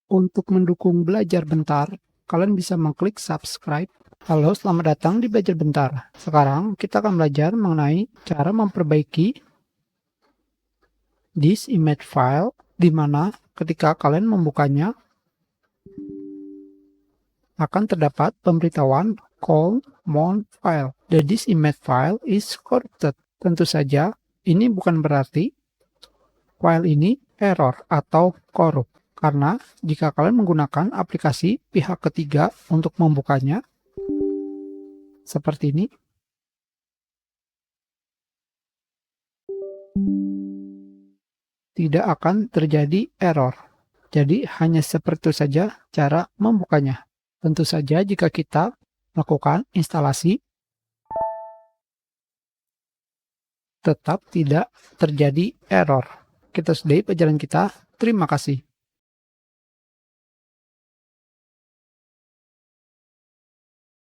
Untuk mendukung Belajar Bentar, kalian bisa mengklik subscribe. Halo, selamat datang di Belajar Bentar. Sekarang kita akan belajar mengenai cara memperbaiki this image file, di mana ketika kalian membukanya akan terdapat pemberitahuan common file. This image file is corrupted. Tentu saja, ini bukan berarti file ini error atau korup. Karena jika kalian menggunakan aplikasi pihak ketiga untuk membukanya, seperti ini, tidak akan terjadi error. Jadi hanya seperti itu saja cara membukanya. Tentu saja jika kita melakukan instalasi, tetap tidak terjadi error. Kita sudahi pelajaran kita. Terima kasih.